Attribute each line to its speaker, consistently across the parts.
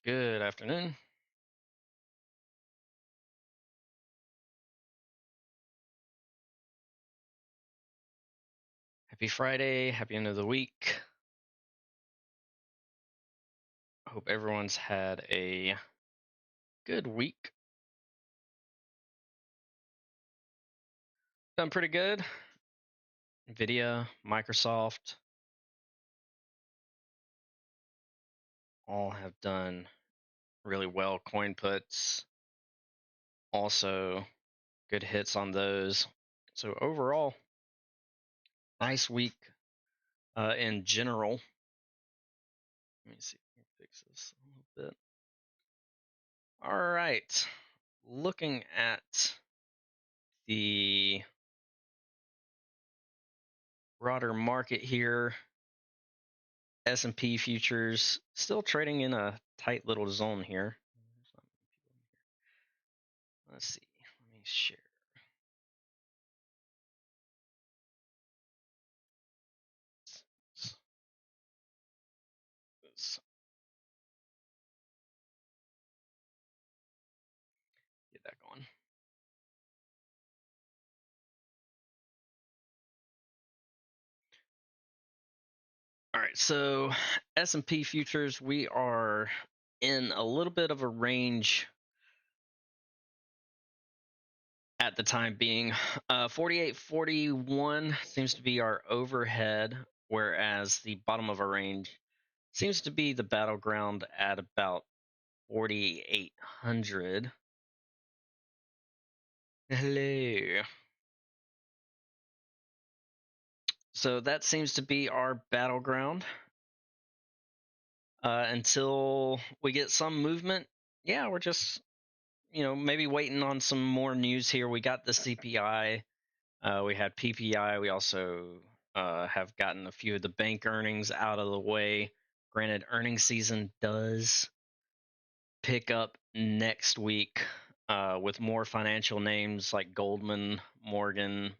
Speaker 1: Good afternoon. Happy Friday. Happy end of the week. Hope everyone's had a good week. Done pretty good. Nvidia, Microsoft, all have done really well. Coin puts, also good hits on those. So overall, nice week in general. Let me see if I can fix this a little bit. All right. Looking at the broader market here, S&P futures still trading in a tight little zone here. Let's see. Let me share. Let's get that going. All right, so S&P futures, we are in a little bit of a range at the time being. 48.41 seems to be our overhead, whereas the bottom of our range seems to be the battleground at about 4,800. Hello. So that seems to be our battleground until we get some movement. Yeah, we're just, maybe waiting on some more news here. We got the CPI, we had PPI, we also have gotten a few of the bank earnings out of the way. Granted, earnings season does pick up next week with more financial names like Goldman, Morgan,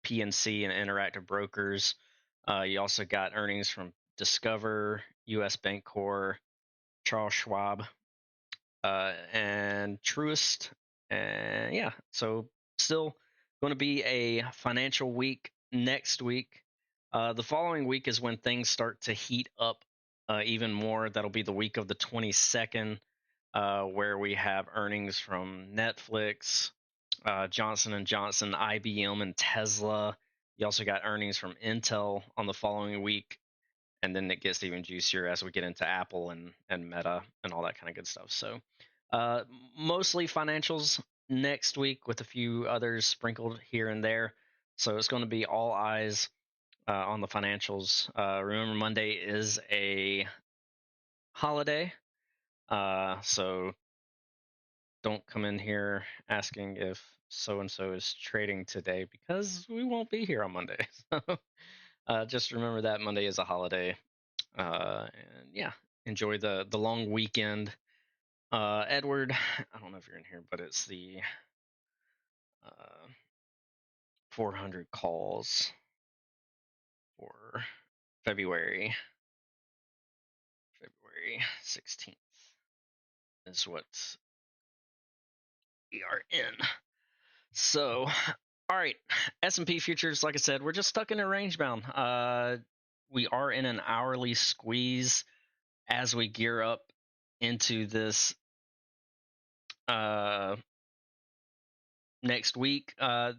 Speaker 1: PNC, and Interactive Brokers. You also got earnings from Discover, US Bancorp, Charles Schwab, and Truist. And yeah, so still going to be a financial week next week. The following week is when things start to heat up even more. That'll be the week of the 22nd, where we have earnings from Netflix, Johnson and Johnson, IBM, and Tesla. You also got earnings from Intel on the following week, and then it gets even juicier as we get into Apple and Meta and all that kind of good stuff. So, uh, mostly financials next week with a few others sprinkled here and there. So it's going to be all eyes on the financials. Remember, Monday is a holiday, so don't come in here asking if so and so is trading today because we won't be here on Monday. So just remember that Monday is a holiday. And yeah, enjoy the long weekend. Edward, I don't know if you're in here, but it's the uh, 400 calls for February 16th is what we are in. So, all right, S&P futures, like I said, we're just stuck in a range bound. We are in an hourly squeeze as we gear up into this uh, next week.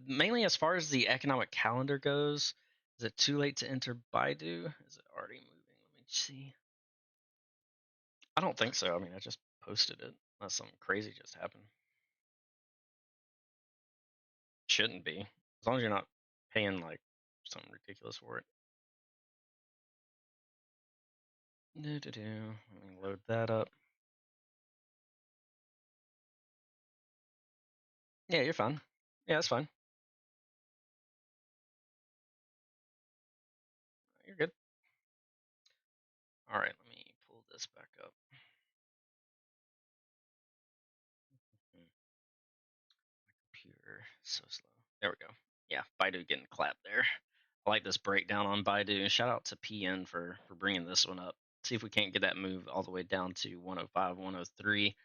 Speaker 1: Mainly as far as the economic calendar goes, is it too late to enter Baidu? Is it already moving? Let me see. I don't think so. I mean, I just posted it. Unless something crazy just happened. Shouldn't be. As long as you're not paying like something ridiculous for it. Let me load that up. Yeah, you're fine. Yeah, that's fine. You're good. All right, let me pull this back up. Hmm, Computer so slow. There we go. Yeah, Baidu getting clapped there. I like this breakdown on Baidu. Shout out to PN for bringing this one up. See if we can't get that move all the way down to 105, 103.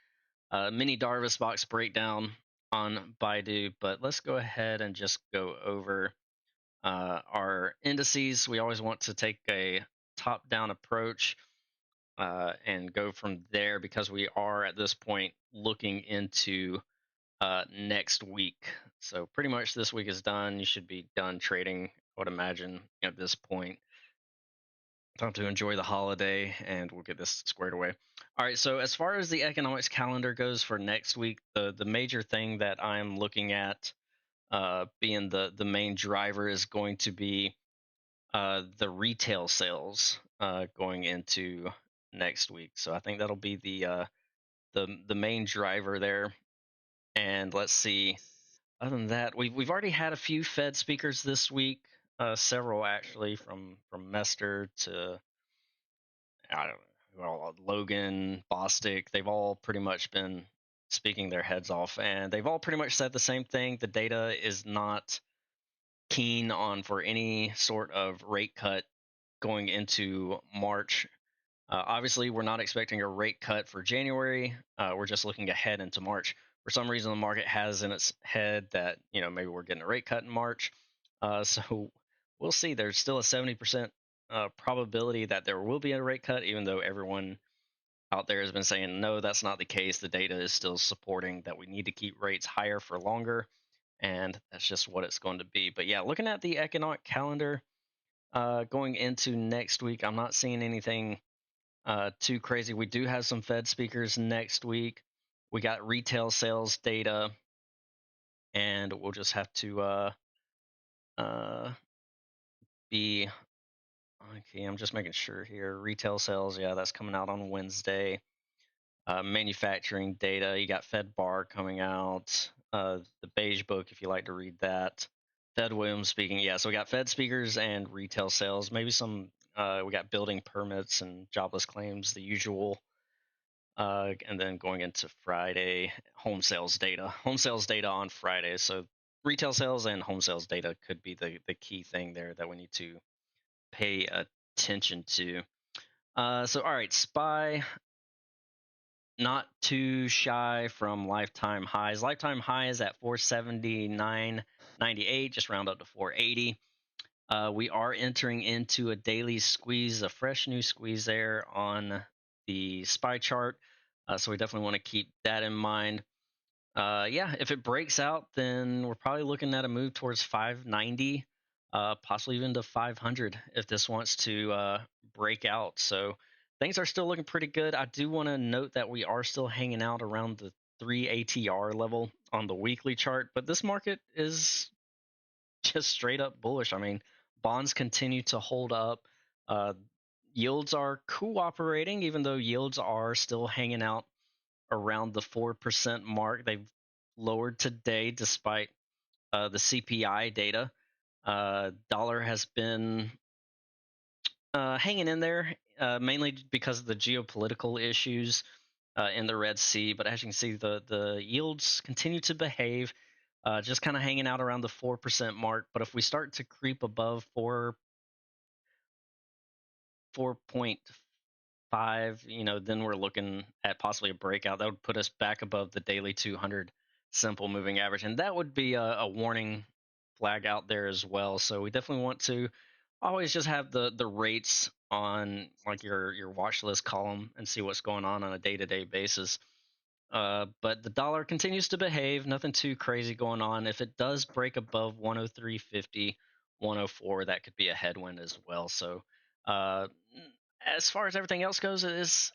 Speaker 1: Mini Darvis box breakdown on Baidu, but let's go ahead and just go over our indices. We always want to take a top down approach and go from there because we are at this point looking into next week. So pretty much this week is done. You should be done trading, I would imagine, at this point. Time to enjoy the holiday and we'll get this squared away. All right, so as far as the economics calendar goes for next week, the major thing that I'm looking at being the main driver is going to be the retail sales going into next week. So I think that'll be the main driver there. And let's see. Other than that, we've already had a few Fed speakers this week, several actually, from Mester to I don't know, well, Logan, Bostic. They've all pretty much been speaking their heads off, and they've all pretty much said the same thing. The data is not keen on for any sort of rate cut going into March. Obviously, we're not expecting a rate cut for January. We're just looking ahead into March. For some reason, the market has in its head that maybe we're getting a rate cut in March. So we'll see. There's still a 70% probability that there will be a rate cut, even though everyone out there has been saying no, that's not the case. The data is still supporting that we need to keep rates higher for longer, and that's just what it's going to be. But yeah, looking at the economic calendar going into next week, I'm not seeing anything too crazy. We do have some Fed speakers next week. We got retail sales data, and we'll just have to uh, be okay. I'm just making sure here. Retail sales, yeah, that's coming out on Wednesday. Manufacturing data, you got Fed Bar coming out. The Beige Book, if you like to read that. Fed Williams speaking, yeah. So we got Fed speakers and retail sales. Maybe some. We got building permits and jobless claims, the usual. And then going into Friday, home sales data. Home sales data on Friday. So retail sales and home sales data could be the key thing there that we need to pay attention to. So all right, SPY not too shy from lifetime highs. Lifetime high is at 479.98, just round up to 480. We are entering into a daily squeeze, a fresh new squeeze there on the SPY chart. So we definitely want to keep that in mind. Yeah, if it breaks out, then we're probably looking at a move towards 590, possibly even to 500 if this wants to break out. So things are still looking pretty good. I do want to note that we are still hanging out around the 3 ATR level on the weekly chart, but this market is just straight up bullish. I mean, bonds continue to hold up. Uh, Yields are cooperating, even though yields are still hanging out around the 4% mark. They've lowered today despite the CPI data. Dollar has been hanging in there, mainly because of the geopolitical issues in the Red Sea. But as you can see, the yields continue to behave, just kind of hanging out around the 4% mark. But if we start to creep above 4.5, then we're looking at possibly a breakout. That would put us back above the daily 200 simple moving average, and that would be a warning flag out there as well. So we definitely want to always just have the rates on like your watch list column and see what's going on a day-to-day basis. But the dollar continues to behave, nothing too crazy going on. If it does break above 103.50, 104, that could be a headwind as well. So uh, as far as everything else goes,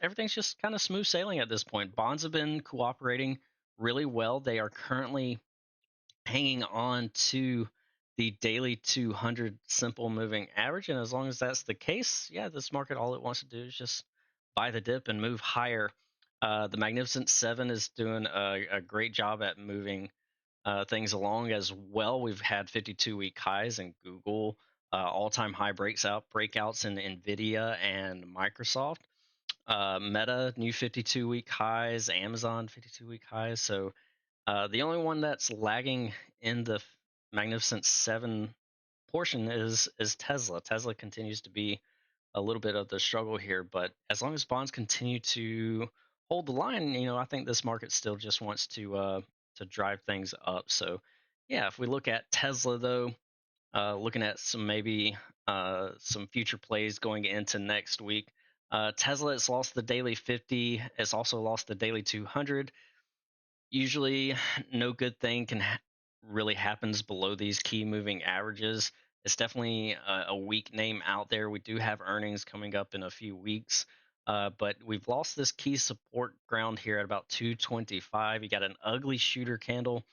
Speaker 1: everything's just kind of smooth sailing at this point. Bonds have been cooperating really well. They are currently hanging on to the daily 200 simple moving average, and as long as that's the case, yeah, this market, all it wants to do is just buy the dip and move higher. The Magnificent Seven is doing a great job at moving things along as well. We've had 52-week highs in Google, all-time high breakouts in Nvidia and Microsoft. Meta, new 52-week highs. Amazon, 52-week highs. So the only one that's lagging in the Magnificent Seven portion is Tesla. Tesla continues to be a little bit of the struggle here. But as long as bonds continue to hold the line, I think this market still just wants to drive things up. So yeah, if we look at Tesla though, looking at some future plays going into next week. Tesla has lost the daily 50. It's also lost the daily 200. Usually, no good thing really happens below these key moving averages. It's definitely a weak name out there. We do have earnings coming up in a few weeks, but we've lost this key support ground here at about 225. You got an ugly shooter candle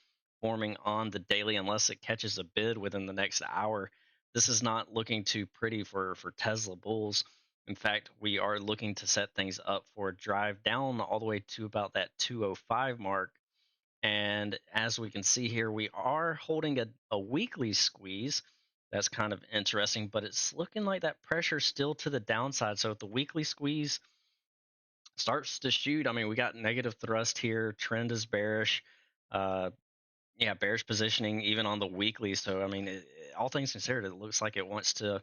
Speaker 1: forming on the daily unless it catches a bid within the next hour. This is not looking too pretty for Tesla bulls. In fact, we are looking to set things up for a drive down all the way to about that 205 mark. And as we can see here, we are holding a weekly squeeze. That's kind of interesting, but it's looking like that pressure still to the downside. So if the weekly squeeze starts to shoot, I mean, we got negative thrust here. Trend is bearish. Uh, yeah, bearish positioning even on the weekly. So I mean, all things considered, it looks like it wants to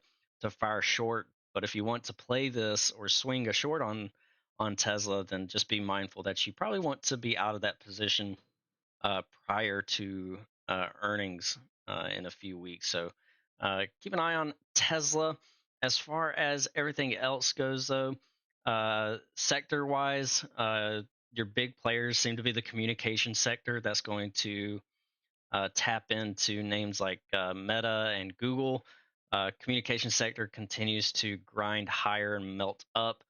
Speaker 1: fire short. But if you want to play this or swing a short on Tesla, then just be mindful that you probably want to be out of that position prior to earnings in a few weeks. So keep an eye on Tesla. As far as everything else goes, though, sector wise, your big players seem to be the communication sector. That's going to tap into names like Meta and Google. Communication sector continues to grind higher and melt up.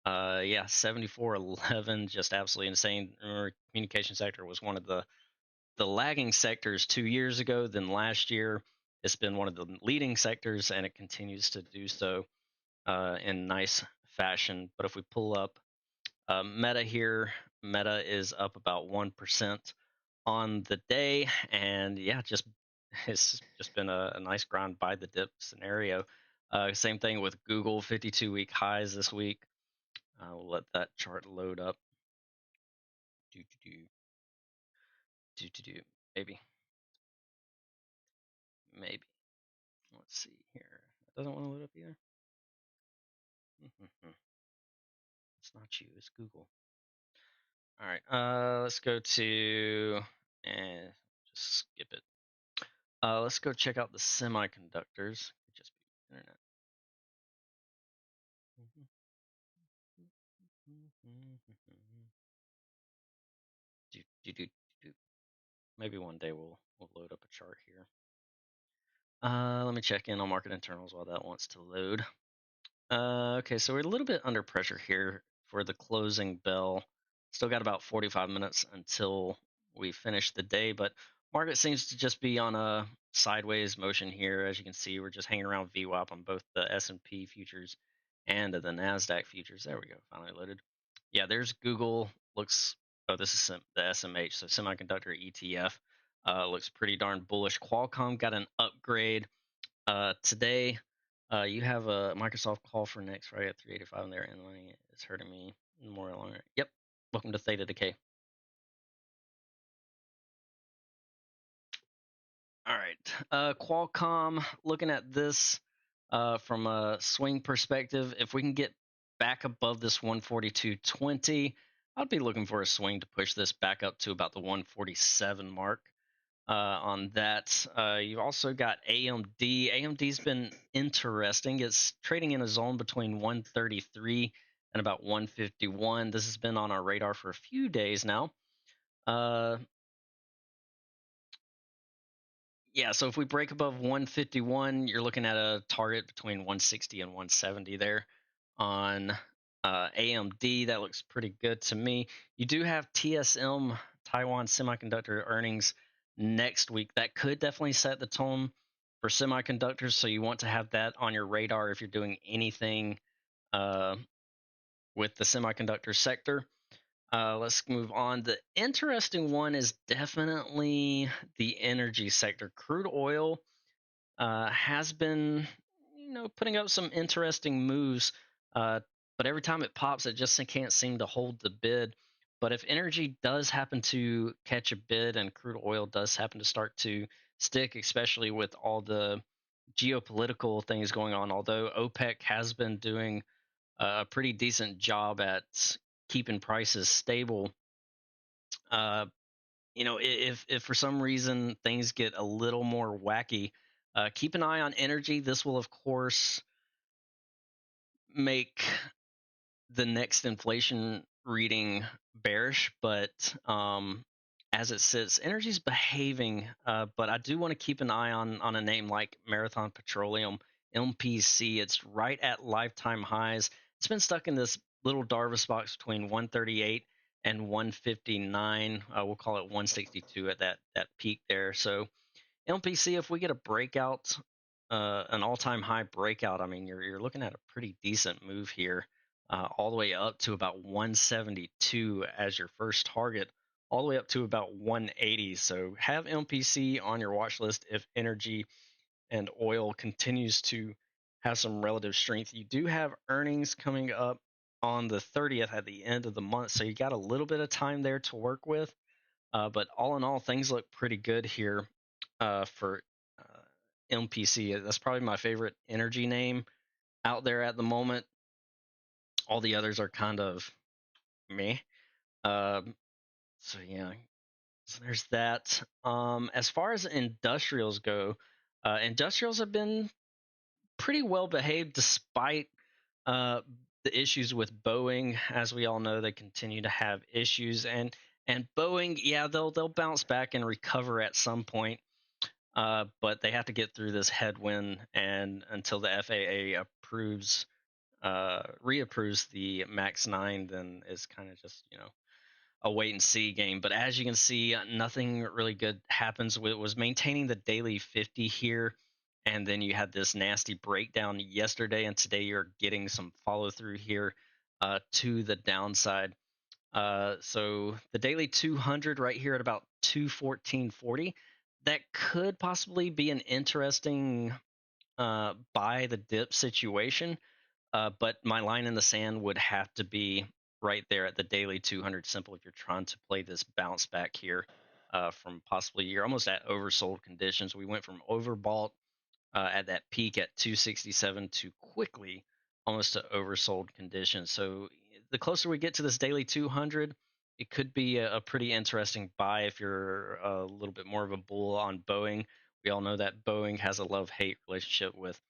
Speaker 1: Yeah, 74.11, just absolutely insane. Remember, communication sector was one of the lagging sectors 2 years ago. Then last year, it's been one of the leading sectors, and it continues to do so in nice fashion. But if we pull up Meta here, Meta is up about 1% on the day, and yeah, it's just been a nice grind by the dip scenario. Same thing with Google, 52-week highs this week. We'll let that chart load up. Do do do do do do. Maybe. Maybe. Let's see here. It doesn't want to load up either. It's not you. It's Google. All right. Let's go to and just skip it. Let's go check out the semiconductors. Just be internet. Do, do, do, do. Maybe one day we'll load up a chart here. Let me check in on market internals while that wants to load. Okay, so we're a little bit under pressure here for the closing bell. Still got about 45 minutes until we finish the day, but market seems to just be on a sideways motion here. As you can see, we're just hanging around VWAP on both the S&P futures and the NASDAQ futures. There we go, finally loaded. Yeah, there's Google. Oh, this is the SMH, so semiconductor ETF. Looks pretty darn bullish. Qualcomm got an upgrade today. You have a Microsoft call for next Friday at 3:85 and they're inlining it. It's hurting me more longer. Yep. Welcome to Theta Decay. All right. Qualcomm, looking at this from a swing perspective, if we can get back above this 142.20, I'd be looking for a swing to push this back up to about the 147 mark. On that, you've also got AMD. AMD's been interesting. It's trading in a zone between 133 and about 151. This has been on our radar for a few days now. Yeah, so if we break above 151, you're looking at a target between 160 and 170 there on AMD. That looks pretty good to me. You do have TSM, Taiwan Semiconductor earnings next week. That could definitely set the tone for semiconductors. So you want to have that on your radar if you're doing anything with the semiconductor sector. Let's move on. The interesting one is definitely the energy sector. Crude oil has been, putting up some interesting moves, but every time it pops, it just can't seem to hold the bid. But if energy does happen to catch a bid and crude oil does happen to start to stick, especially with all the geopolitical things going on. Although OPEC has been doing a pretty decent job at keeping prices stable. Uh, if for some reason things get a little more wacky, keep an eye on energy. This will, of course, make the next inflation reading bearish, but as it sits, energy's behaving. But I do want to keep an eye on a name like Marathon Petroleum, MPC. It's right at lifetime highs. It's been stuck in this little Darvas box between 138 and 159. We'll call it 162 at that peak there. So MPC, if we get a breakout, an all-time high breakout, I mean, you're looking at a pretty decent move here, all the way up to about 172 as your first target, all the way up to about 180. So have MPC on your watch list if energy and oil continues to have some relative strength. You do have earnings coming up on the 30th at the end of the month, so you got a little bit of time there to work with. But all in all, things look pretty good here for MPC. That's probably my favorite energy name out there at the moment. All the others are kind of meh. Um, so yeah, so there's that. As far as industrials go, industrials have been pretty well behaved despite uh, the issues with Boeing. As we all know, they continue to have issues, and Boeing, yeah, they'll bounce back and recover at some point. But they have to get through this headwind, and until the FAA reapproves the Max 9, then it's kind of just a wait and see game. But as you can see, nothing really good happens. It was maintaining the daily 50 here, and then you had this nasty breakdown yesterday, and today you're getting some follow through here to the downside. So the daily 200 right here at about 214.40, that could possibly be an interesting buy the dip situation. But my line in the sand would have to be right there at the daily 200 simple if you're trying to play this bounce back here from possibly you're almost at oversold conditions. We went from overbought at that peak at 267 to quickly almost to oversold conditions. So the closer we get to this daily 200, it could be a pretty interesting buy if you're a little bit more of a bull on Boeing. We all know that Boeing has a love-hate relationship with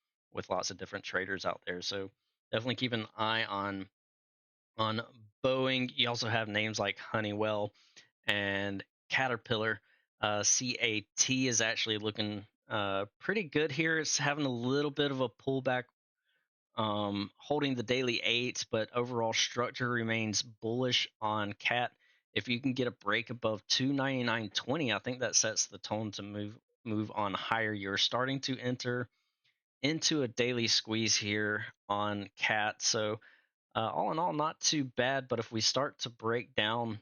Speaker 1: lots of different traders out there. So definitely keep an eye on Boeing. You also have names like Honeywell and Caterpillar. CAT is actually looking pretty good here. It's having a little bit of a pullback, holding the daily eights, but overall structure remains bullish on CAT. If you can get a break above 299.20, I think that sets the tone to move on higher. You're starting to enter into a daily squeeze here on CAT. So all in all, not too bad. But if we start to break down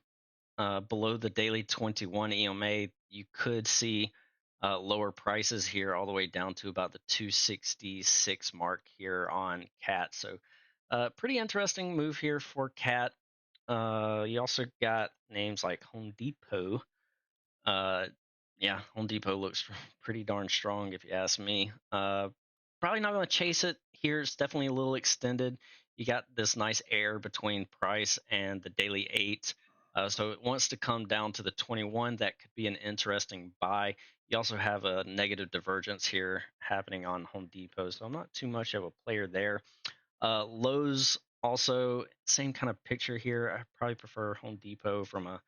Speaker 1: below the daily 21 EMA, you could see lower prices here all the way down to about the 266 mark here on CAT. So pretty interesting move here for CAT. You also got names like Home Depot. Uh, yeah, Home Depot looks pretty darn strong if you ask me. Probably not going to chase it here. It's definitely a little extended. You got this nice air between price and the daily 8. So it wants to come down to the 21. That could be an interesting buy. You also have a negative divergence here happening on Home Depot, so I'm not too much of a player there. Lowe's also same kind of picture here. I probably prefer Home Depot from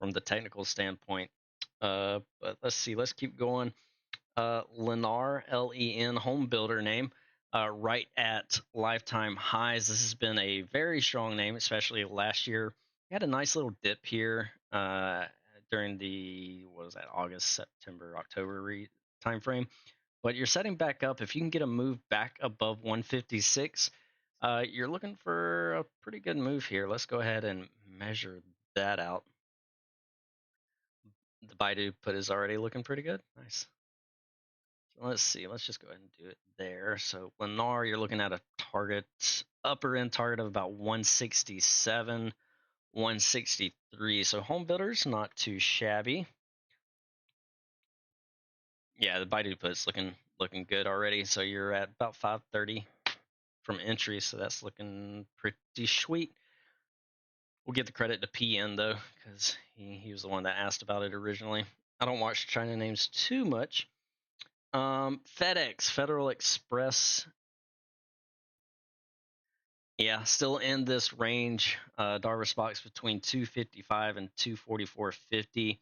Speaker 1: the technical standpoint. But let's see. Let's keep going. Lennar, Len, home builder name, right at lifetime highs. This has been a very strong name, especially last year. We had a nice little dip here during the what was that August, September, October time frame. But you're setting back up. If you can get a move back above 156, you're looking for a pretty good move here. Let's go ahead and measure that out. The Baidu put is already looking pretty good. Nice. So let's see. Let's just go ahead and do it there. So Lennar, you're looking at a target, upper end target of about 167, 163. So home builders, not too shabby. Yeah, the Baidu put is looking good already. So you're at about 530 from entry, so that's looking pretty sweet. We'll give the credit to PN though, because he was the one that asked about it originally. I don't watch China names too much. FedEx, Federal Express, yeah, still in this range. Darvis box between 255 and 244.50.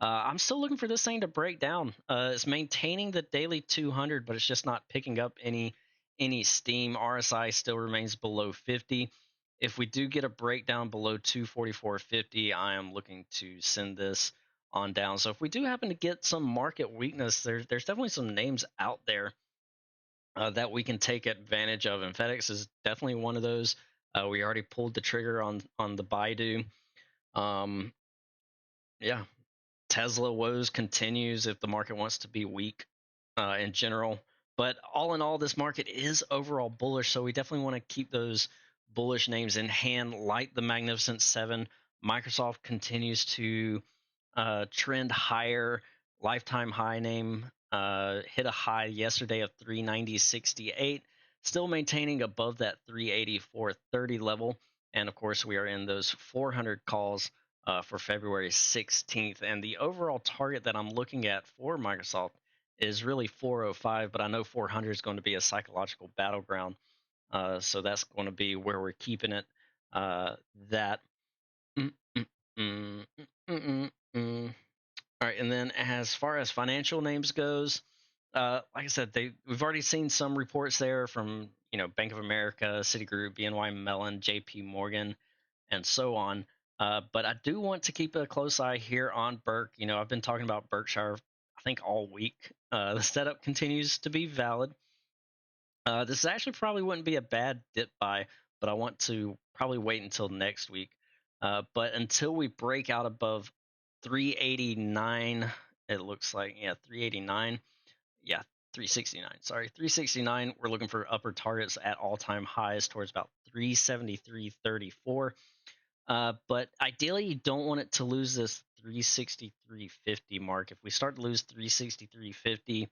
Speaker 1: I'm still looking for this thing to break down. It's maintaining the daily 200, but it's just not picking up any steam. RSI still remains below 50. If we do get a breakdown below 244.50, I am looking to send this on down. So if we do happen to get some market weakness, there's definitely some names out there that we can take advantage of, and FedEx is definitely one of those. We already pulled the trigger on the Baidu. Um, yeah, Tesla woes continues if the market wants to be weak in general. But all in all, this market is overall bullish, so we definitely want to keep those bullish names in hand, like the Magnificent Seven. Microsoft continues to trend higher. Lifetime high name hit a high yesterday of 390.68, still maintaining above that 384.30 level. And of course, we are in those 400 calls for February 16th. And the overall target that I'm looking at for Microsoft is really 405, but I know 400 is going to be a psychological battleground. So that's going to be where we're keeping it. That. Mm, mm, mm, mm, mm, mm, mm. All right, and then as far as financial names goes, like I said, we've already seen some reports there from Bank of America, Citigroup, BNY Mellon, J.P. Morgan, and so on. But I do want to keep a close eye here on Burke. I've been talking about Berkshire, I think, all week. The setup continues to be valid. This actually probably wouldn't be a bad dip buy, but I want to probably wait until next week. But until we break out above 389, it looks like, yeah, 389. Yeah, 369. Sorry, 369. We're looking for upper targets at all-time highs towards about 373.34. But ideally, you don't want it to lose this 363.50 mark. If we start to lose 363.50,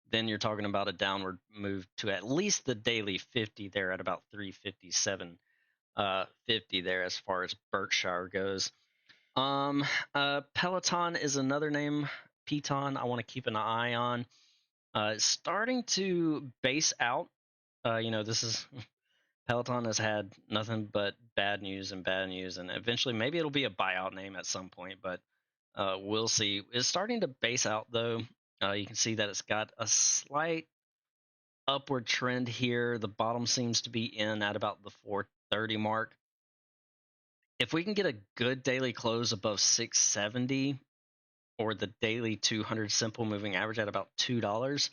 Speaker 1: then you're talking about a downward move to at least the daily 50 there at about 357.50 50 there as far as Berkshire goes. Peloton is another name. Peloton, I want to keep an eye on. It's starting to base out. This is Peloton has had nothing but bad news, and eventually maybe it'll be a buyout name at some point, but we'll see. It's starting to base out though. You can see that it's got a slight upward trend here. The bottom seems to be in at about the 430 mark. If we can get a good daily close above 670 or the daily 200 simple moving average at about $2,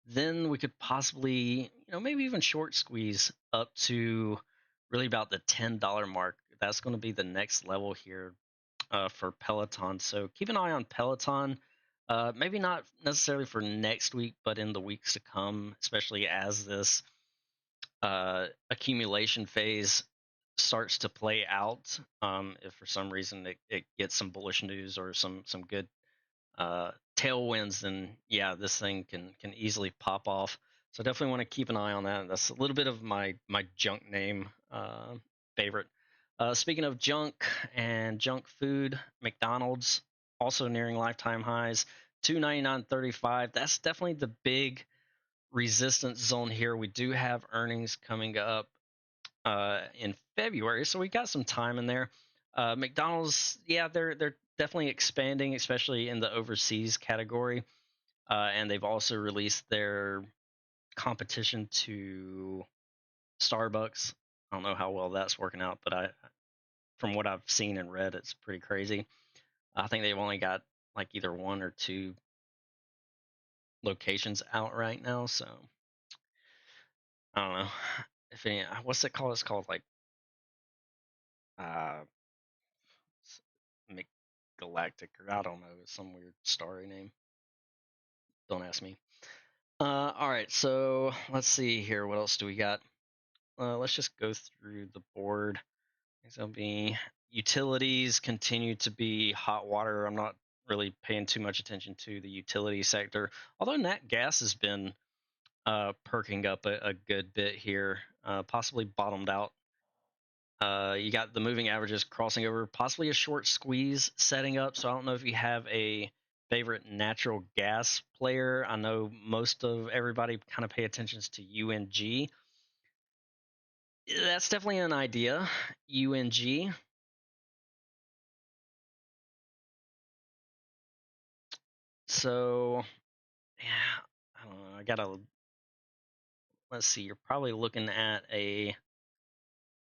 Speaker 1: then we could possibly, maybe even short squeeze up to really about the $10 mark. That's going to be the next level here for Peloton. So keep an eye on Peloton. Maybe not necessarily for next week, but in the weeks to come, especially as this accumulation phase starts to play out. If for some reason it gets some bullish news or some good tailwinds, then yeah, this thing can easily pop off. So definitely want to keep an eye on that. That's a little bit of my junk name favorite. Speaking of junk and junk food, McDonald's also nearing lifetime highs, 299.35. That's definitely the big resistance zone here. We do have earnings coming up in February, so we got some time in there. McDonald's, yeah, they're definitely expanding, especially in the overseas category, and they've also released their competition to Starbucks. I don't know how well that's working out, but from what I've seen and read, it's pretty crazy. I think they've only got like either one or two locations out right now, so I don't know if any. What's it called? It's called like uh, McGalactic, or I don't know, it's some weird starry name. Don't ask me. All right, so let's see here. What else do we got? Let's just go through the board. There'll be utilities continue to be hot water. I'm not really paying too much attention to the utility sector, although nat gas has been perking up a good bit here, possibly bottomed out. You got the moving averages crossing over, possibly a short squeeze setting up. So I don't know if you have a favorite natural gas player. I know most of everybody kind of pay attention to UNG. That's definitely an idea. UNG. So yeah, I don't know. I gotta let's see. You're probably looking at a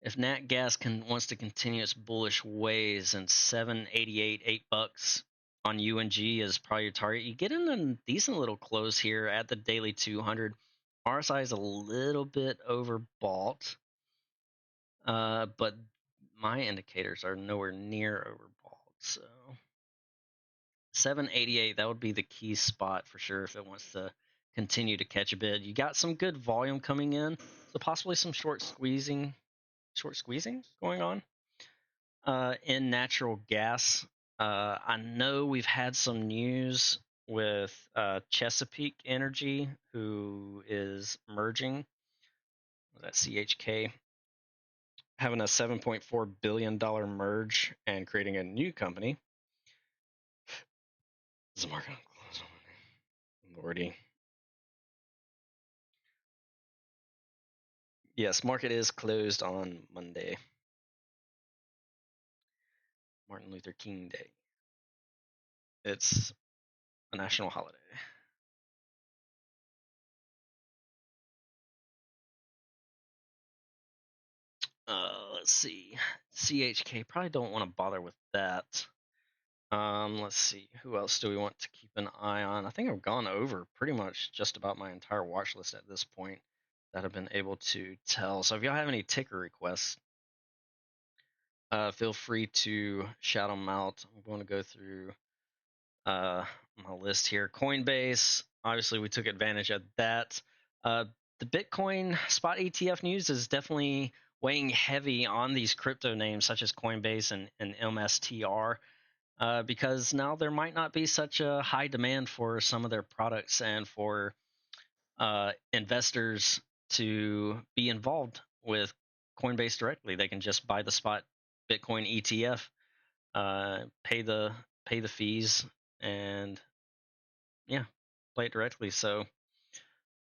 Speaker 1: if Nat Gas can wants to continue its bullish ways, and 788, $8 on UNG is probably your target. You get in a decent little close here at the daily 200. RSI is a little bit overbought, but my indicators are nowhere near overbought. So 788, that would be the key spot for sure if it wants to continue to catch a bid. You got some good volume coming in, so possibly some short squeezing going on. In natural gas, I know we've had some news with Chesapeake Energy, who is merging, that CHK, having a $7.4 billion merge and creating a new company. Is the market close? Lordy. Yes, market is closed on Monday, Martin Luther King Day. It's a national holiday. Let's see. CHK, probably don't want to bother with that. Let's see. Who else do we want to keep an eye on? I think I've gone over pretty much just about my entire watch list at this point that I've been able to tell. So if y'all have any ticker requests, feel free to shout them out. I'm going to go through my list here. Coinbase, obviously we took advantage of that. The Bitcoin spot ETF news is definitely weighing heavy on these crypto names such as Coinbase and MSTR. Because now there might not be such a high demand for some of their products and for investors to be involved with Coinbase directly. They can just buy the spot Bitcoin ETF, pay the fees, and yeah, play it directly. So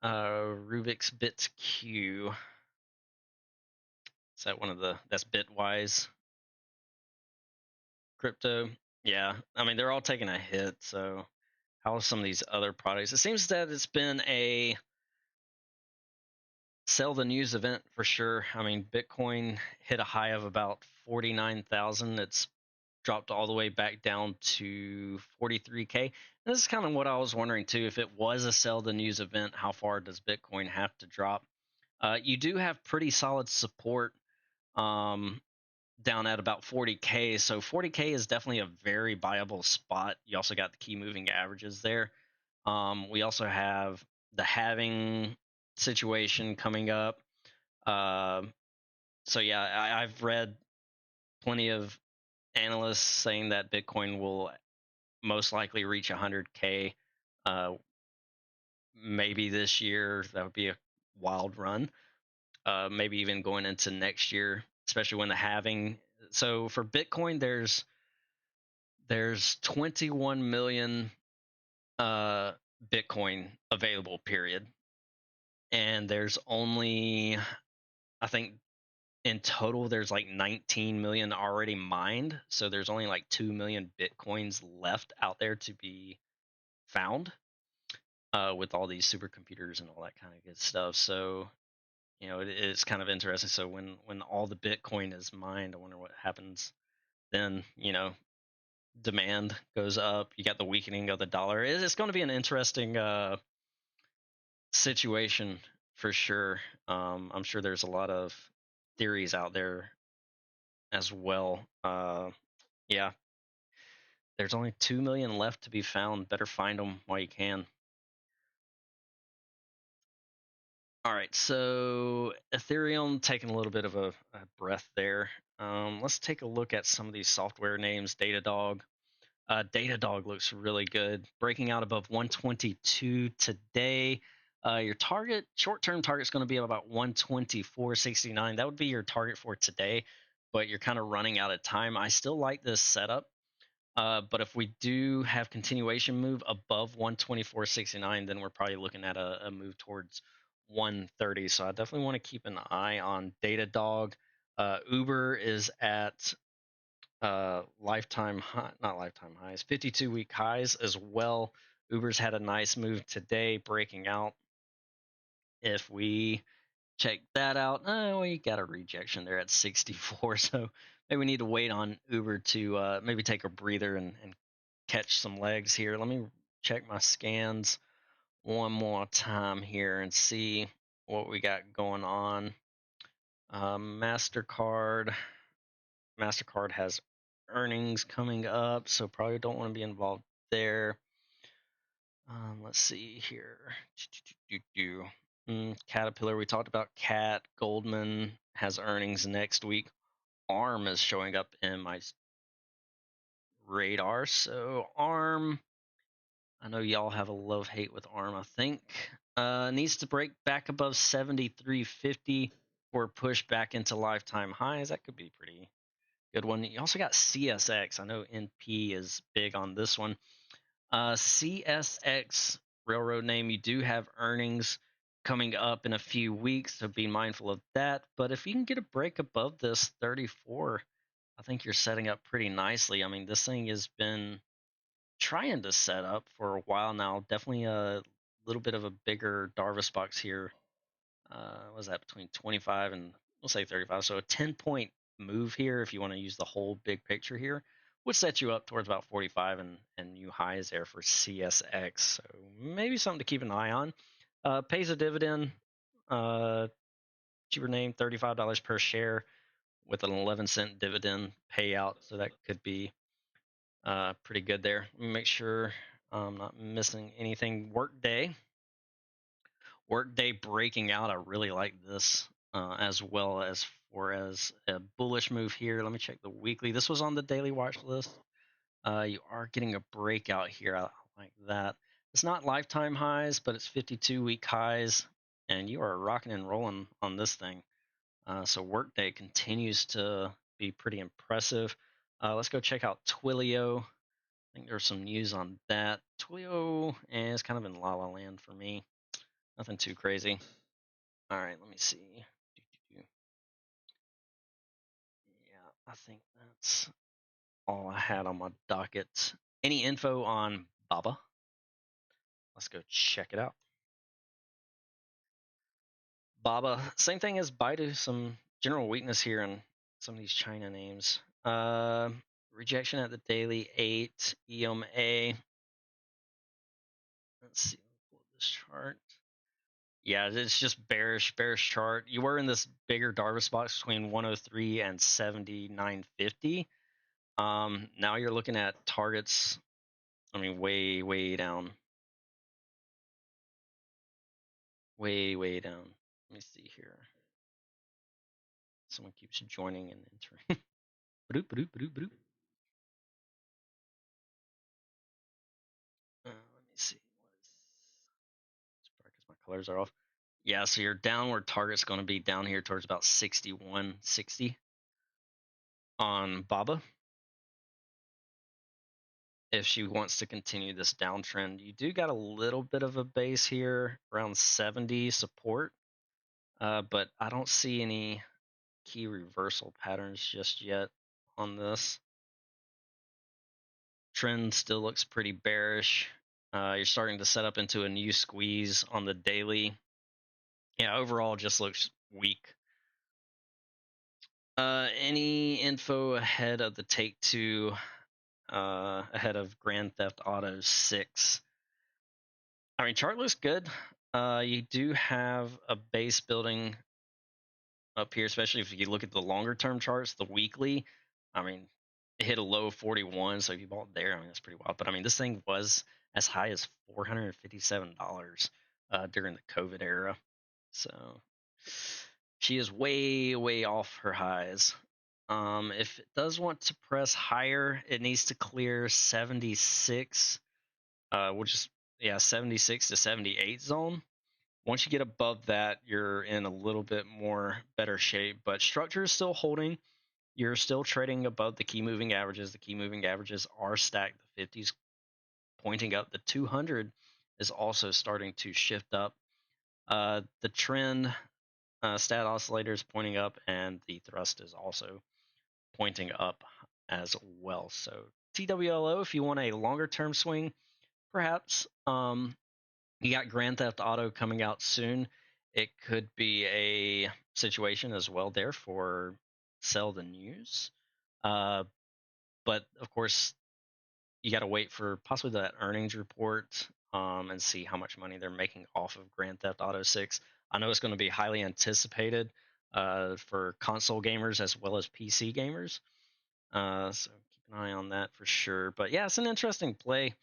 Speaker 1: Rubik's Bits Q, is that one of that's Bitwise crypto? Yeah, I mean they're all taking a hit. So how are some of these other products? It seems that it's been a sell the news event for sure. I mean, Bitcoin hit a high of about 49,000. It's dropped all the way back down to 43K. This is kind of what I was wondering too. If it was a sell the news event, how far does Bitcoin have to drop? You do have pretty solid support um, down at about 40K. So 40K is definitely a very viable spot. You also got the key moving averages there. We also have the halving situation coming up. Uh, so yeah, I've read plenty of analysts saying that Bitcoin will most likely reach 100K, maybe this year. That would be a wild run. Maybe even going into next year, especially when the halving. So for Bitcoin, there's 21 million Bitcoin available. Period, and there's only I think in total there's like 19 million already mined, so there's only like 2 million bitcoins left out there to be found, with all these supercomputers and all that kind of good stuff. So it's kind of interesting. So when all the bitcoin is mined, I wonder what happens then. Demand goes up, you got the weakening of the dollar. It's going to be an interesting situation for sure. I'm sure there's a lot of theories out there as well. Yeah, there's only 2 million left to be found. Better find them while you can. All right, so Ethereum taking a little bit of a breath there. Let's take a look at some of these software names. Datadog. Datadog looks really good, breaking out above 122 today. Your target, short-term target is going to be about 124.69. That would be your target for today, but you're kind of running out of time. I still like this setup, but if we do have continuation move above 124.69, then we're probably looking at a move towards 130. So I definitely want to keep an eye on Datadog. Uber is at lifetime high, not lifetime highs, 52-week highs as well. Uber's had a nice move today, breaking out. If we check that out, we got a rejection there at 64. So maybe we need to wait on Uber to maybe take a breather and catch some legs here. Let me check my scans one more time here and see what we got going on. MasterCard has earnings coming up, so probably don't want to be involved there. Let's see here. Caterpillar, we talked about. Cat, Goldman has earnings next week. ARM is showing up in my radar. So ARM, I know y'all have a love hate with ARM. I think needs to break back above 73.50 or push back into lifetime highs. That could be pretty good one. You also got CSX. I know NP is big on this one. CSX, railroad name, you do have earnings coming up in a few weeks, so be mindful of that. But if you can get a break above this 34, I think you're setting up pretty nicely. I mean, this thing has been trying to set up for a while now. Definitely a little bit of a bigger Darvas box here. What was that, between 25 and we'll say 35? So a 10-point move here, if you want to use the whole big picture here, would set you up towards about 45 and new highs there for CSX. So maybe something to keep an eye on. Pays a dividend, cheaper name, $35 per share with an 11-cent dividend payout. So that could be pretty good there. Make sure I'm not missing anything. Workday breaking out. I really like this as well as for as a bullish move here. Let me check the weekly. This was on the daily watch list. You are getting a breakout here. I like that. It's not lifetime highs, but it's 52-week highs, and you are rocking and rolling on this thing. So Workday continues to be pretty impressive. Let's go check out Twilio. I think there's some news on that. Twilio is kind of in la la land for me. Nothing too crazy. All right, let me see. Yeah, I think that's all I had on my docket. Any info on Baba? Let's go check it out. Baba, same thing as Baidu, some general weakness here in some of these China names. Rejection at the daily 8, EMA. Let's see, pull this chart. Yeah, it's just bearish chart. You were in this bigger Darvas box between 103 and 79.50. Now you're looking at targets, I mean, way down. Way down. Let me see here. Someone keeps joining and entering. Badoop, badoop, badoop, badoop. Let me see. It's probably because my colors are off. Yeah, so your downward target's going to be down here towards about 61.60 on Baba. If she wants to continue this downtrend, you do got a little bit of a base here around 70 support, but I don't see any key reversal patterns just yet on this. Trend still looks pretty bearish. You're starting to set up into a new squeeze on the daily. Yeah, overall just looks weak. Any info ahead of the Take-Two, ahead of Grand Theft Auto 6? I mean, chart looks good. You do have a base building up here, especially if you look at the longer term charts, the weekly. I mean, it hit a low of 41, so if you bought there, I mean, that's pretty wild. But I mean, this thing was as high as $457 during the COVID era. So she is way off her highs. If it does want to press higher, it needs to clear 76, which is 76 to 78 zone. Once you get above that, you're in a little bit more better shape, but structure is still holding. You're still trading above the key moving averages. The key moving averages are stacked. The 50s pointing up. The 200 is also starting to shift up. The trend stat oscillator is pointing up, and the thrust is also pointing up as well. So TWLO, if you want a longer term swing, perhaps. You got Grand Theft Auto coming out soon. It could be a situation as well there for sell the news. But of course, you got to wait for possibly that earnings report and see how much money they're making off of Grand Theft Auto 6. I know it's going to be highly anticipated for console gamers as well as PC gamers. So keep an eye on that for sure. But yeah, it's an interesting play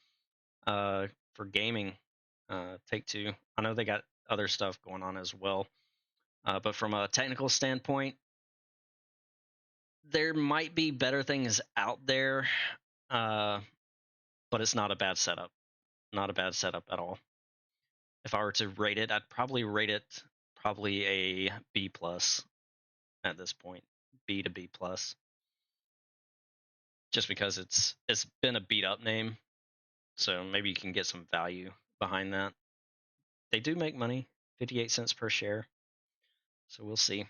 Speaker 1: for gaming. Take Two. I know they got other stuff going on as well. But from a technical standpoint, there might be better things out there, but it's not a bad setup. Not a bad setup at all. If I were to rate it, I'd probably rate it probably a B plus at this point, B to B plus, just because it's been a beat up name, so maybe you can get some value behind that. They do make money, 58 cents per share, so we'll see.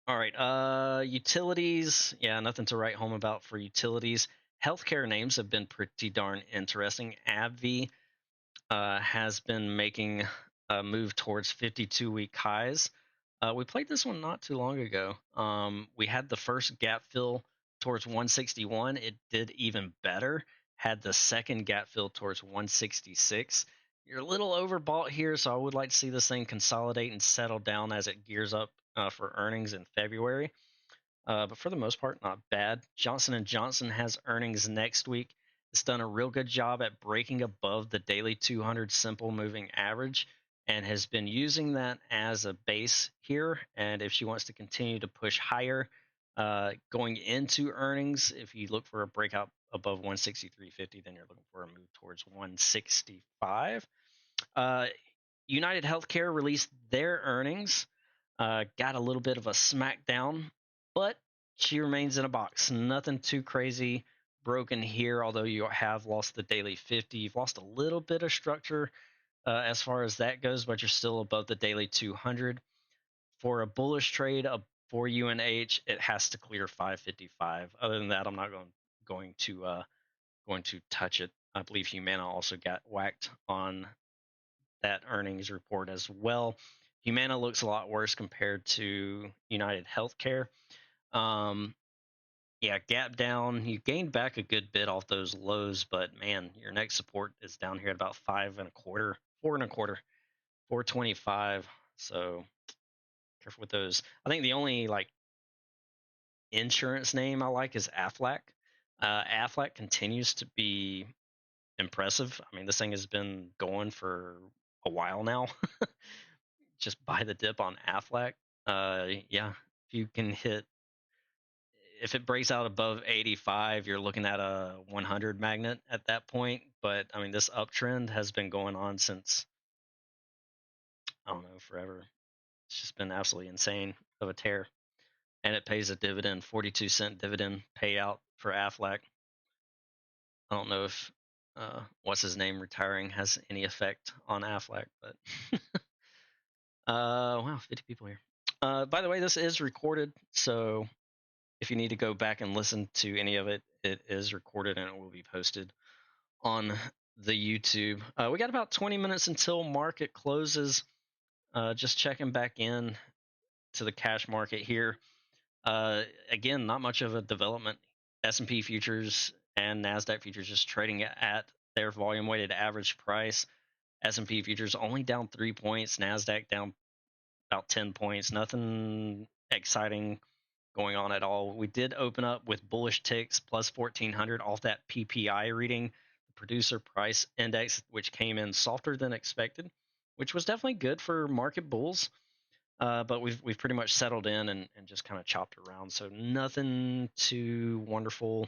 Speaker 1: All right, utilities. Yeah, nothing to write home about for utilities. Healthcare names have been pretty darn interesting. AbbVie has been making a move towards 52-week highs. We played this one not too long ago. We had the first gap fill towards 161. It did even better. Had the second gap fill towards 166. You're a little overbought here, so I would like to see this thing consolidate and settle down as it gears up for earnings in February. But for the most part, not bad. Johnson & Johnson has earnings next week. It's done a real good job at breaking above the daily 200 simple moving average and has been using that as a base here. And if she wants to continue to push higher going into earnings, if you look for a breakout above 163.50, then you're looking for a move towards 165. United Healthcare released their earnings, got a little bit of a smackdown, but she remains in a box. Nothing too crazy broken here, although you have lost the daily 50. You've lost a little bit of structure as far as that goes, but you're still above the daily 200. For a bullish trade for UNH, it has to clear 555. Other than that, I'm not going to touch it. I believe Humana also got whacked on that earnings report as well. Humana looks a lot worse compared to United Healthcare. Yeah, gap down. You gained back a good bit off those lows, but man, your next support is down here at about 5.25, 4.25, 425. So careful with those. I think the only like insurance name I like is Aflac. Aflac continues to be impressive. I mean, this thing has been going for a while now. Just buy the dip on Aflac. Yeah, if you can hit, if it breaks out above 85, you're looking at a 100 magnet at that point. But I mean, this uptrend has been going on since, I don't know, forever. It's just been absolutely insane of a tear. And it pays a dividend, 42-cent dividend payout for Aflac. I don't know if what's his name retiring has any effect on Aflac, but wow, 50 people here. By the way, this is recorded, so if you need to go back and listen to any of it, it is recorded and it will be posted on the YouTube. We got about 20 minutes until market closes. Just checking back in to the cash market here. Again, not much of a development. S&P futures and NASDAQ futures just trading at their volume weighted average price. S&P futures only down 3 points, NASDAQ down about 10 points. Nothing exciting going on at all. We did open up with bullish ticks plus 1400 off that PPI reading, the producer price index, which came in softer than expected, which was definitely good for market bulls. But we've pretty much settled in and just kind of chopped around. So nothing too wonderful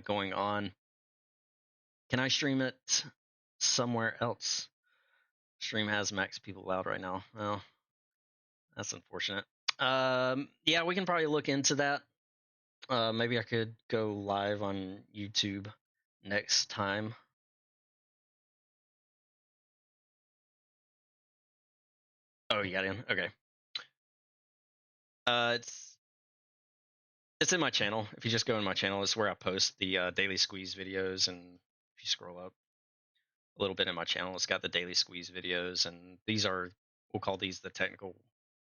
Speaker 1: going on. Can I stream it somewhere else? Stream has max people out right now. Well, that's unfortunate. Yeah, we can probably look into that. Maybe I could go live on YouTube next time. Oh, you got in? Okay. It's in my channel. If you just go in my channel, it's where I post the Daily Squeeze videos, and if you scroll up a little bit in my channel, it's got the Daily Squeeze videos, and these are, we'll call these the Technical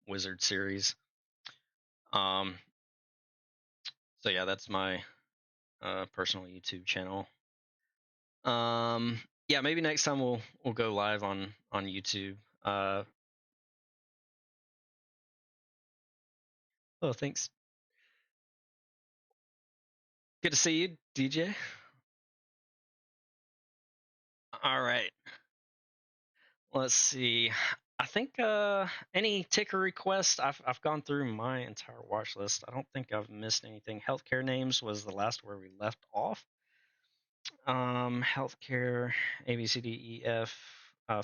Speaker 1: Wizard series. So yeah, that's my personal YouTube channel. Yeah, maybe next time we'll go live on YouTube. Oh, thanks. Good to see you, DJ. All right. Let's see. I think any ticker requests, I've gone through my entire watch list. I don't think I've missed anything. Healthcare names was the last where we left off. Healthcare, A B C D E F.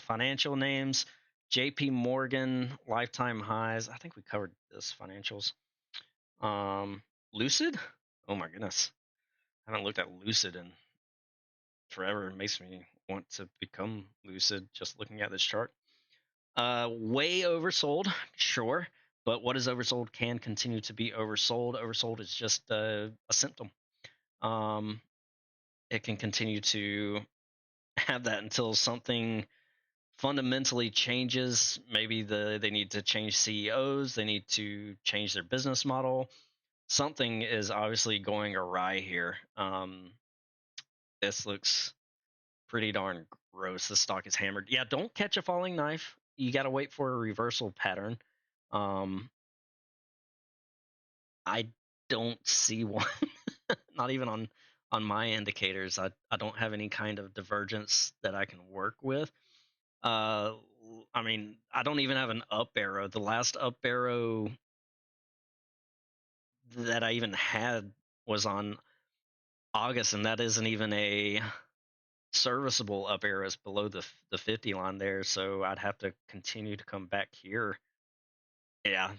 Speaker 1: Financial names, J.P. Morgan, lifetime highs. I think we covered this financials. Lucid. Oh my goodness, I haven't looked at Lucid in forever. It makes me want to become Lucid just looking at this chart. Way oversold, sure, but what is oversold can continue to be oversold. Oversold is just a symptom. It can continue to have that until something fundamentally changes. Maybe they need to change CEOs, they need to change their business model. Something is obviously going awry here. This looks pretty darn gross. The stock is hammered. Yeah, don't catch a falling knife. You got to wait for a reversal pattern. Um, I don't see one. Not even on my indicators. I don't have any kind of divergence that I can work with. Uh, I mean, I don't even have an up arrow. The last up arrow that I even had was on August, and that isn't even a serviceable up arrow. It's below the 50 line there, so I'd have to continue to come back here. Yeah,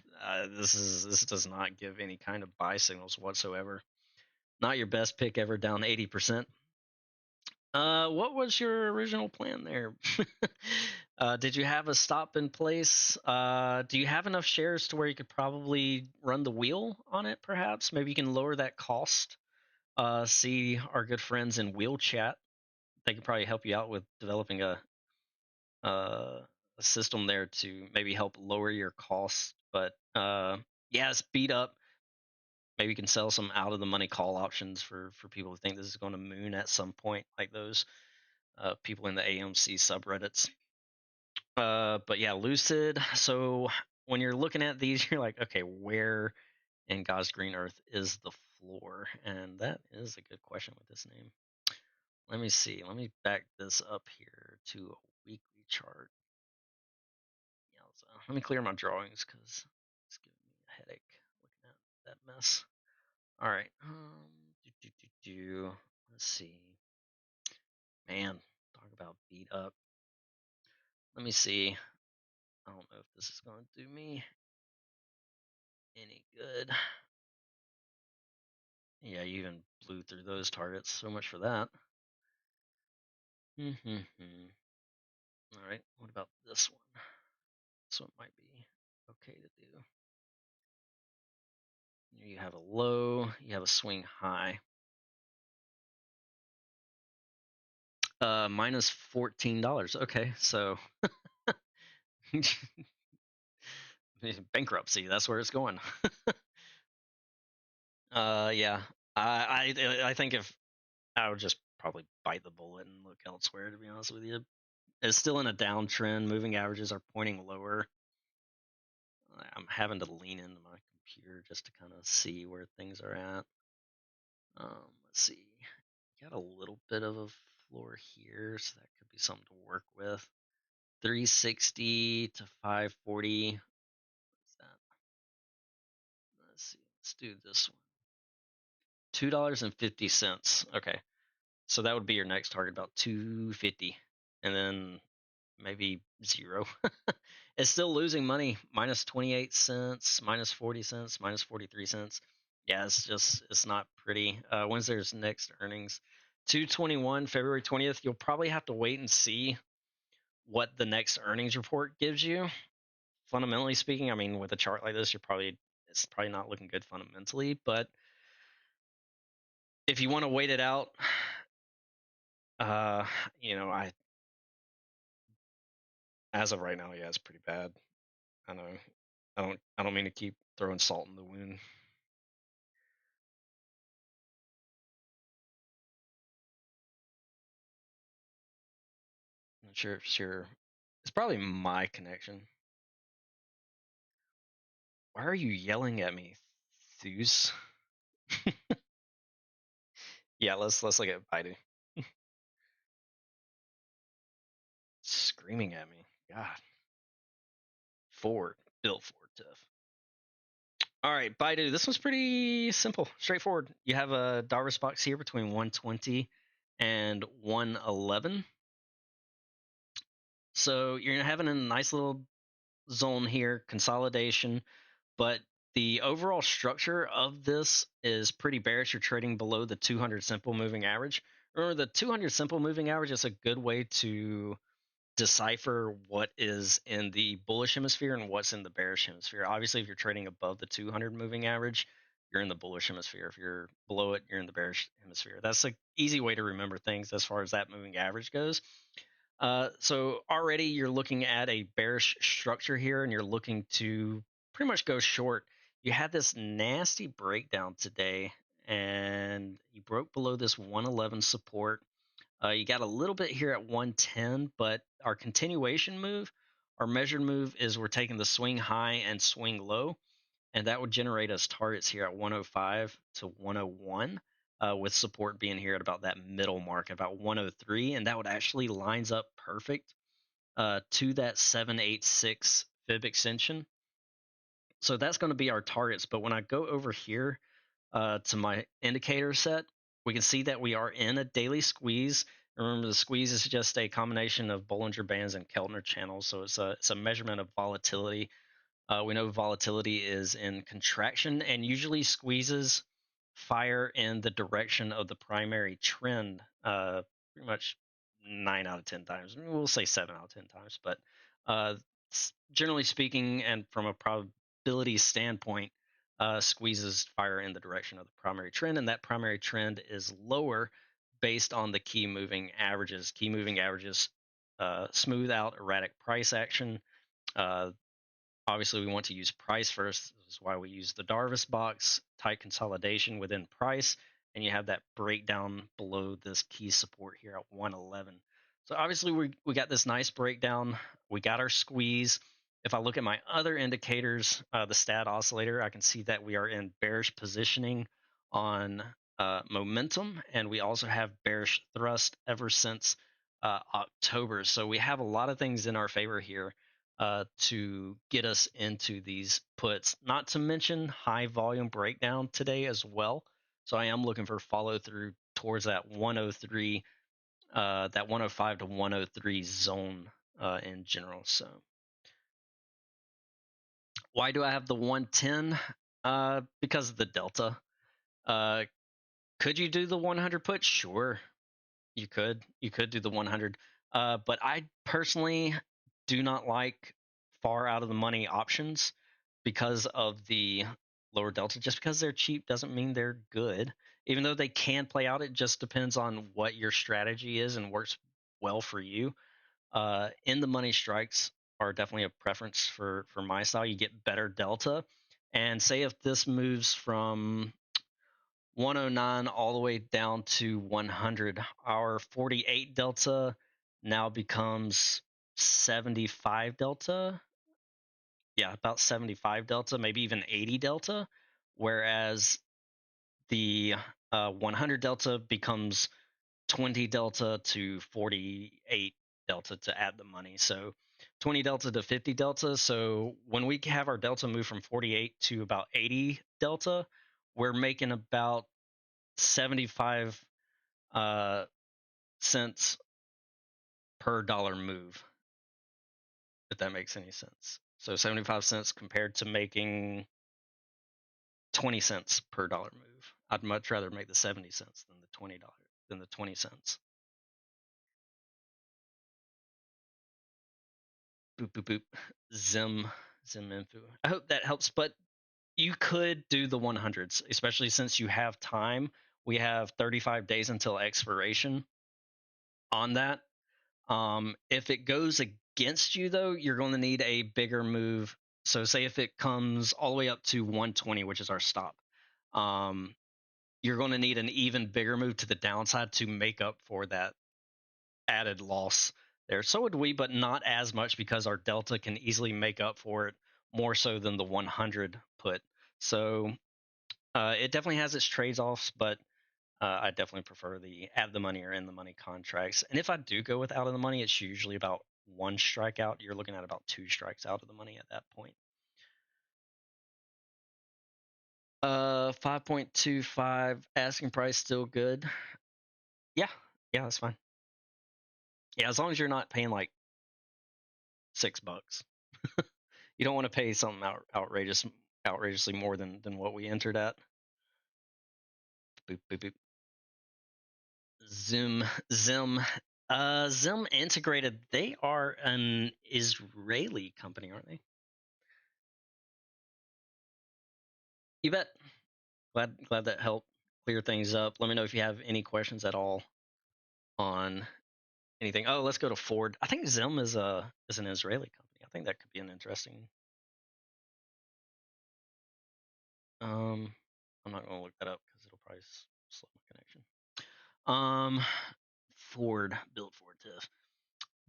Speaker 1: this does not give any kind of buy signals whatsoever. Not your best pick ever, down 80%. What was your original plan there? Did you have a stop in place? Do you have enough shares to where you could probably run the wheel on it, perhaps? Maybe you can lower that cost. See our good friends in Wheel Chat. They could probably help you out with developing a system there to maybe help lower your costs. But yeah, it's beat up. Maybe you can sell some out of the money call options for people who think this is going to moon at some point, like those people in the AMC subreddits. But yeah, Lucid. So when you're looking at these, you're like, okay, where in God's green earth is the floor? And that is a good question with this name. Let me see. Let me back this up here to a weekly chart. Yeah, let me clear my drawings because it's giving me a headache looking at that mess. All right. Let's see. Man, talk about beat up. Let me see. I don't know if this is going to do me any good. Yeah, you even blew through those targets. So much for that. All right. What about this one? This one might be okay to do. You have a low. You have a swing high. Minus $14. Okay, so bankruptcy. That's where it's going. Yeah. I think if I would just probably bite the bullet and look elsewhere. To be honest with you, it's still in a downtrend. Moving averages are pointing lower. I'm having to lean into my computer just to kind of see where things are at. Let's see. Got a little bit of a floor here, so that could be something to work with. 360 to 540. What's that? Let's see. Let's do this one. $2.50. Okay. So that would be your next target, about 250. And then maybe zero. It's still losing money, minus 28 cents, minus 40 cents, minus 43 cents. Yeah, it's not pretty. When's their next earnings? 221, February 20th. You'll probably have to wait and see what the next earnings report gives you. Fundamentally speaking, I mean, with a chart like this, it's probably not looking good fundamentally. But if you want to wait it out, uh, I as of right now, yeah, it's pretty bad. I know. I don't mean to keep throwing salt in the wound. Not sure if sure. It's probably my connection. Why are you yelling at me, Theus? Yeah, let's look at Baidu. Screaming at me. God. Ford. Built Ford tough. All right, Baidu. This one's pretty simple, straightforward. You have a Darvas box here between 120 and 111. So you're having a nice little zone here, consolidation, but the overall structure of this is pretty bearish. You're trading below the 200 simple moving average. Remember, the 200 simple moving average is a good way to decipher what is in the bullish hemisphere and what's in the bearish hemisphere. Obviously, if you're trading above the 200 moving average, you're in the bullish hemisphere. If you're below it, you're in the bearish hemisphere. That's an easy way to remember things as far as that moving average goes. So already you're looking at a bearish structure here, and you're looking to pretty much go short. You had this nasty breakdown today, and you broke below this 111 support. You got a little bit here at 110, but our continuation move, our measured move, is we're taking the swing high and swing low, and that would generate us targets here at 105 to 101, with support being here at about that middle mark, about 103, and that would actually lines up perfect to that 786 fib extension. So that's going to be our targets. But when I go over here to my indicator set, we can see that we are in a daily squeeze. Remember, the squeeze is just a combination of Bollinger Bands and Keltner channels, so it's a measurement of volatility. We know volatility is in contraction, and usually squeezes fire in the direction of the primary trend. Pretty much 9 out of 10 times. We'll say 7 out of 10 times, but uh, generally speaking, and from a probability standpoint, squeezes fire in the direction of the primary trend, and that primary trend is lower based on the key moving averages. Key moving averages smooth out erratic price action. Uh, Obviously, we want to use price first. This is why we use the Darvas box, tight consolidation within price, and you have that breakdown below this key support here at 111. So obviously we got this nice breakdown. We got our squeeze. If I look at my other indicators, the stat oscillator, I can see that we are in bearish positioning on momentum, and we also have bearish thrust ever since October. So we have a lot of things in our favor here to get us into these puts. Not to mention high volume breakdown today as well. So I am looking for follow through towards that 103, that 105 to 103 zone in general. So why do I have the 110? Because of the delta. Uh, could you do the 100 put? Sure, you could. You could do the 100. But I personally do not like far out of the money options because of the lower delta. Just because they're cheap doesn't mean they're good. Even though they can play out, it just depends on what your strategy is and works well for you. In the money strikes are definitely a preference for my style. You get better delta. And say if this moves from 109 all the way down to 100, our 48 delta now becomes 75 delta. Yeah, about 75 delta, maybe even 80 delta. Whereas the 100 delta becomes 20 delta to 48 delta to add the money. So 20 delta to 50 delta. So when we have our delta move from 48 to about 80 delta, we're making about 75 cents per dollar move. if that makes any sense. So 75 cents compared to making 20 cents per dollar move. I'd much rather make the 70 cents than the than the 20 cents. Boop boop boop. Zim Zim info. I hope that helps, but you could do the 100s, especially since you have time. We have 35 days until expiration on that. If it goes against you, though, you're going to need a bigger move. So, say if it comes all the way up to 120, which is our stop, um, you're going to need an even bigger move to the downside to make up for that added loss there. So would we, but not as much because our delta can easily make up for it more so than the 100 put. So it definitely has its trade offs, but I definitely prefer the at the money or in the money contracts. And if I do go with out of the money, it's usually about one strikeout. You're looking at about two strikes out of the money at that point. 5.25 asking price still good. Yeah, yeah, that's fine. Yeah, as long as you're not paying like $6. You don't want to pay something outrageously more than what we entered at. Boop boop boop. Zoom Zim. Zim Integrated. They are an Israeli company, aren't they? You bet. Glad that helped clear things up. Let me know if you have any questions at all on anything. Oh, let's go to Ford. I think Zim is an Israeli company. I think that could be an interesting. Um, I'm not going to look that up because it'll probably slow my connection. Um, Ford built Ford TIFF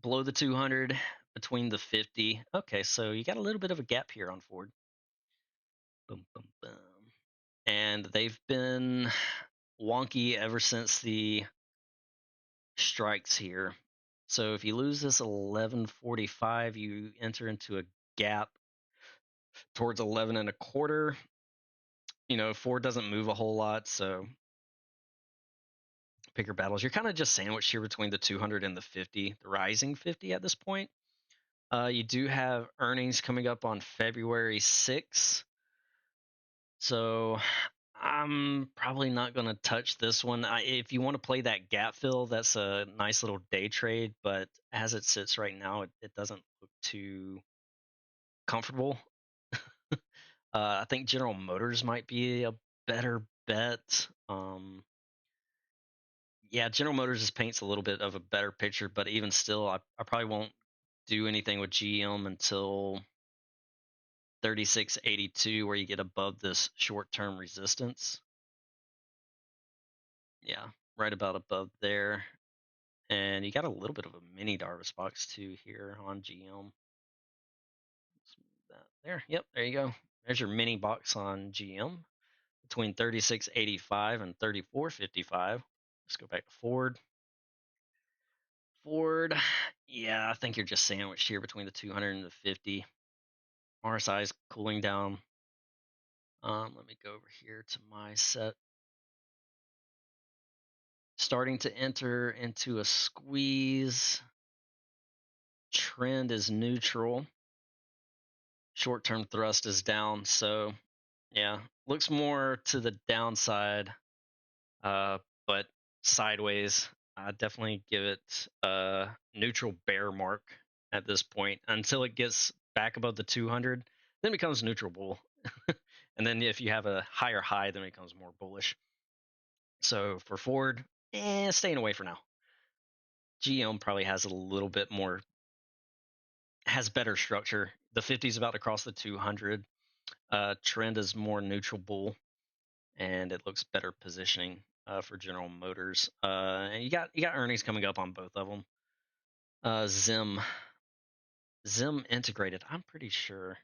Speaker 1: below the 200, between the 50. Okay, so you got a little bit of a gap here on Ford. Boom, boom, boom. And they've been wonky ever since the strikes here. So if you lose this 1145, you enter into a gap towards 11 and a quarter. You know, Ford doesn't move a whole lot, so pick your battles. You're kind of just sandwiched here between the 200 and the 50, the rising 50 at this point. You do have earnings coming up on February 6th. So I'm probably not going to touch this one. If you want to play that gap fill, that's a nice little day trade. But as it sits right now, it doesn't look too comfortable. I think General Motors might be a better bet. Yeah, General Motors just paints a little bit of a better picture, but even still, I probably won't do anything with GM until 3682, where you get above this short-term resistance. Yeah, right about above there. And you got a little bit of a mini Darvis box too here on GM. That there. Yep, there you go. There's your mini box on GM between 3685 and 3455. Let's go back to Ford. Ford, yeah, I think you're just sandwiched here between the 200 and the 50. RSI is cooling down. Let me go over here to my set. Starting to enter into a squeeze. Trend is neutral. Short-term thrust is down, so yeah, looks more to the downside, but sideways. I definitely give it a neutral bear mark at this point until it gets back above the 200. Then it becomes neutral bull, and then if you have a higher high, then it becomes more bullish. So for Ford, staying away for now. GM probably has a little bit more, has better structure. The 50 is about to cross the 200. Trend is more neutral bull, and it looks better positioning for General Motors. And you got earnings coming up on both of them. Zim Integrated. I'm pretty sure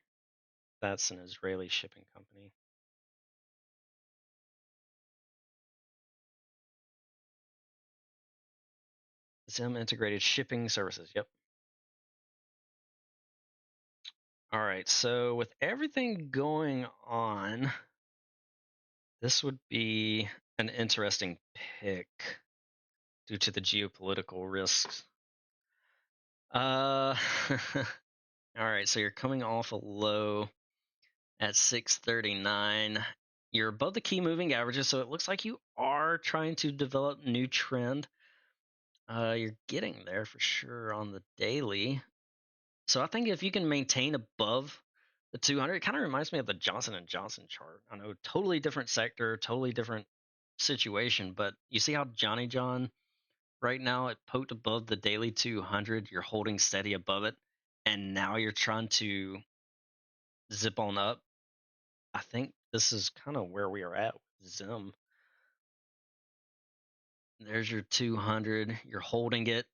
Speaker 1: that's an Israeli shipping company. Zim Integrated Shipping Services. Yep. All right. So with everything going on, this would be an interesting pick due to the geopolitical risks. Uh, All right, so you're coming off a low at 639. You're above the key moving averages, so it looks like you are trying to develop new trend. You're getting there for sure on the daily. So I think if you can maintain above the 200, it kind of reminds me of the Johnson and Johnson chart. I know, totally different sector, totally different situation, but you see how Johnny John right now it poked above the daily 200. You're holding steady above it, and now you're trying to zip on up. I think this is kind of where we are at with Zim. There's your 200. You're holding it.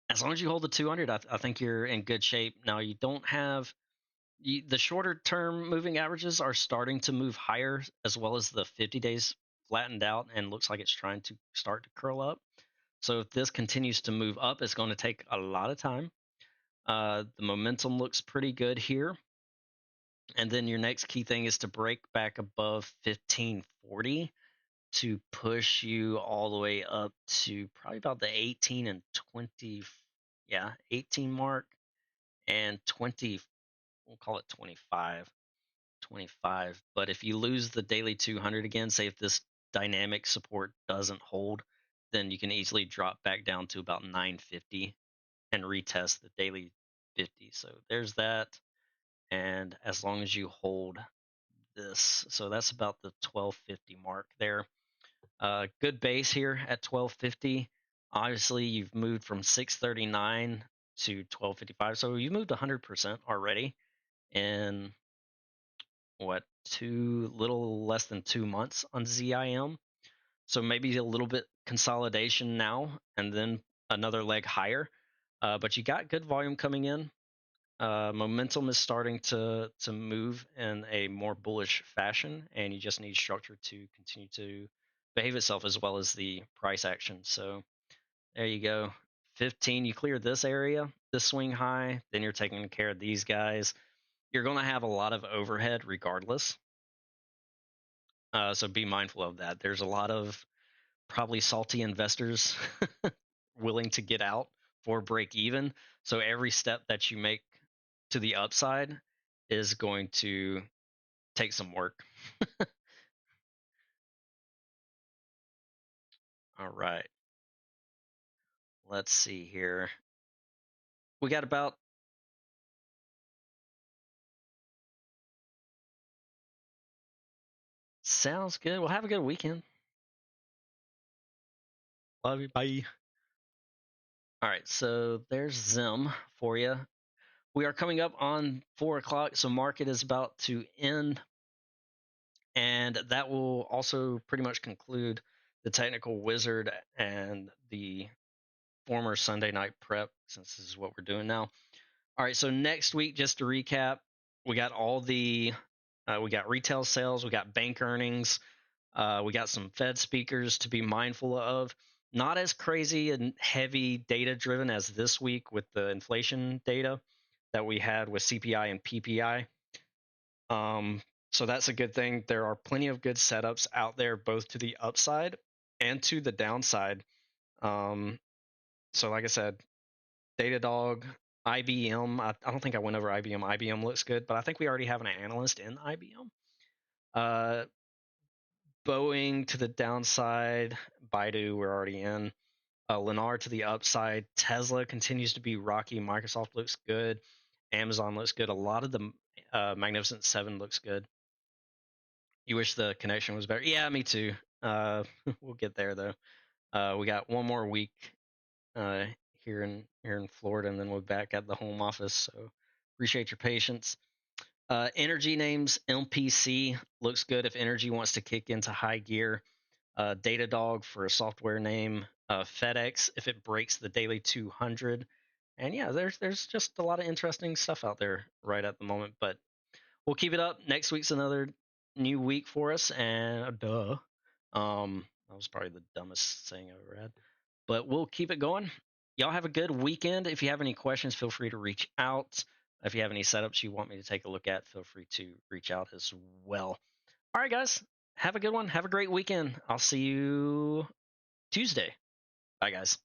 Speaker 1: As long as you hold the 200, I think you're in good shape. Now you don't have the shorter term moving averages are starting to move higher, as well as the 50 days flattened out and looks like it's trying to start to curl up. So if this continues to move up, it's going to take a lot of time. The momentum looks pretty good here. And then your next key thing is to break back above 1540 to push you all the way up to probably about the 18 and 20, yeah, 18 mark and 20, we'll call it 25. But if you lose the daily 200 again, say if this dynamic support doesn't hold, then you can easily drop back down to about 950 and retest the daily 50. So there's that. And as long as you hold this, so that's about the 1250 mark there. Good base here at 1250. Obviously, you've moved from 639 to 1255, so you moved 100% already in what, two little less than 2 months on ZIM. So maybe a little bit consolidation now, and then another leg higher. But you got good volume coming in. Momentum is starting to move in a more bullish fashion, and you just need structure to continue to behave itself as well as the price action. So there you go. 15, you clear this area, this swing high, then you're taking care of these guys. You're going to have a lot of overhead regardless. So be mindful of that. There's a lot of probably salty investors willing to get out for break even. So every step that you make to the upside is going to take some work. All right. Let's see here. We got about sounds good. Well, have a good weekend. Love you. Bye. All right. So there's Zim for you. We are coming up on 4 o'clock. So market is about to end. And that will also pretty much conclude the technical wizard and the former Sunday night prep, since this is what we're doing now. All right, so next week, just to recap, we got we got retail sales, we got bank earnings, we got some Fed speakers to be mindful of. Not as crazy and heavy data driven as this week with the inflation data that we had with CPI and PPI. So that's a good thing. There are plenty of good setups out there, both to the upside and to the downside. So like I said, Datadog, IBM. I don't think I went over IBM. IBM looks good, but I think we already have an analyst in IBM. Uh, Boeing to the downside. Baidu, we're already in. Lennar to the upside. Tesla continues to be rocky. Microsoft looks good. Amazon looks good. A lot of the Magnificent Seven looks good. You wish the connection was better. Yeah, me too. We'll get there though. We got one more week uh, here in Florida, and then we're back at the home office. So appreciate your patience. Energy names, MPC looks good if energy wants to kick into high gear. Datadog for a software name. FedEx if it breaks the daily 200. And yeah, there's just a lot of interesting stuff out there right at the moment. But we'll keep it up. Next week's another new week for us, and that was probably the dumbest saying I've ever had. But we'll keep it going. Y'all have a good weekend. If you have any questions, feel free to reach out. If you have any setups you want me to take a look at, feel free to reach out as well. All right, guys. Have a good one. Have a great weekend. I'll see you Tuesday. Bye, guys.